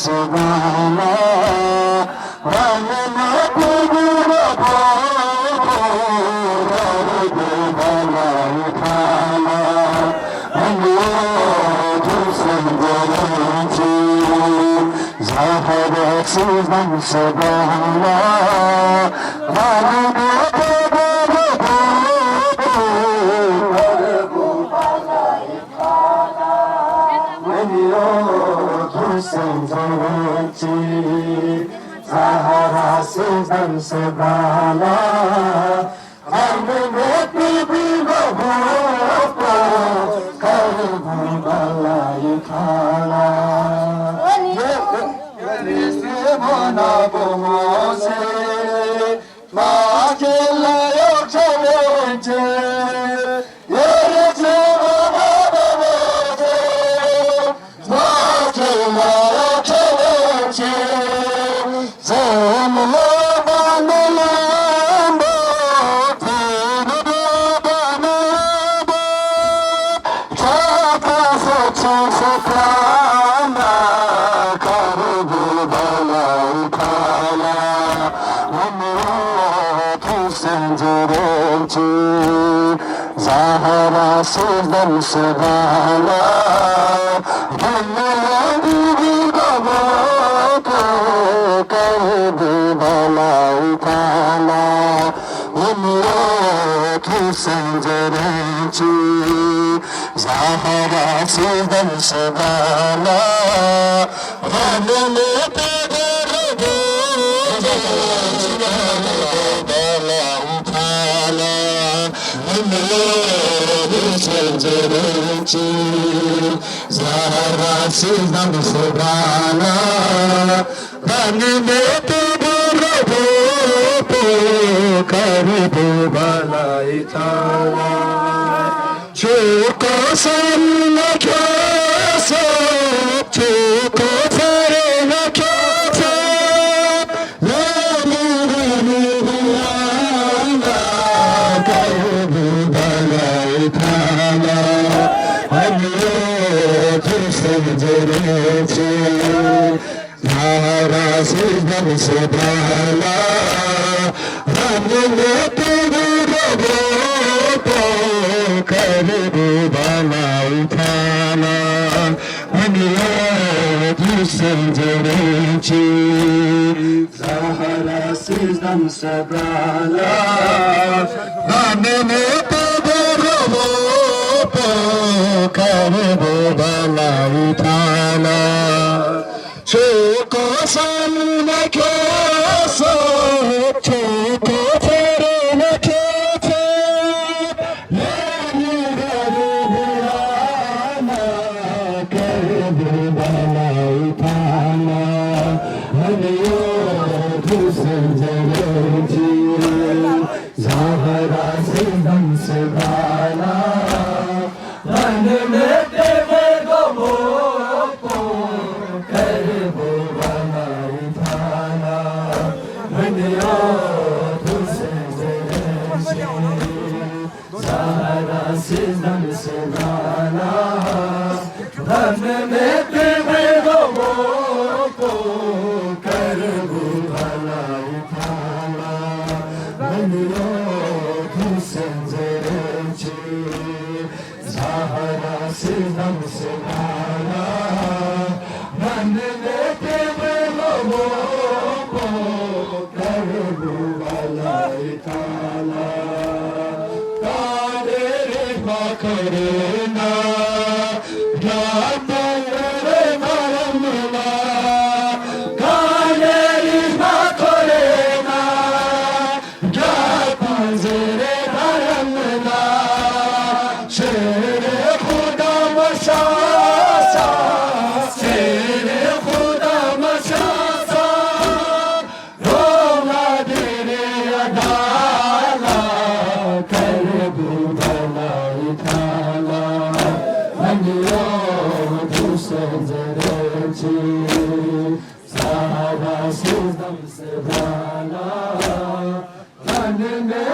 Subhana, sizden sebala Zahara sizden sebala Zahara sizden sebala Gönlümü babaka kalbi bala utala Umratu sencereci Zahara sizden sebala Gönlümü Zahra sizden sebala Benime tebirru karibu balai ta'ala Çuko sanna kasab Çuko farina kasab La muhimiyana karibu balai ta'ala Zahra sizden sebala Gönlümü tebirru karibu bana utana Aniyatü sencereci Zahra sizden sebala Gönlümü tebirru karibu bana utana Çuko sanna kasab Çuko farina kasab La muhimiyana karibu bana utana Aniyatü sencereci Zahra sizden sebala Gönlümü tebirru karibu bana utana Aniyatü sencereci Zahra sizden sebala Gönlümü tebirru karibu bana utana Aniyatü sencereci Zahra sizden sebala Gönlümü tebirru karibu bana utana Kader makarına Gönlümü maramına Kader makarına Gönlümü maramına Şere Khuda maşasa Şere Khuda maşasa Rola dere adala Karibu bana utala Aniyatü sencereci Zahra sizden sebala Gönlümü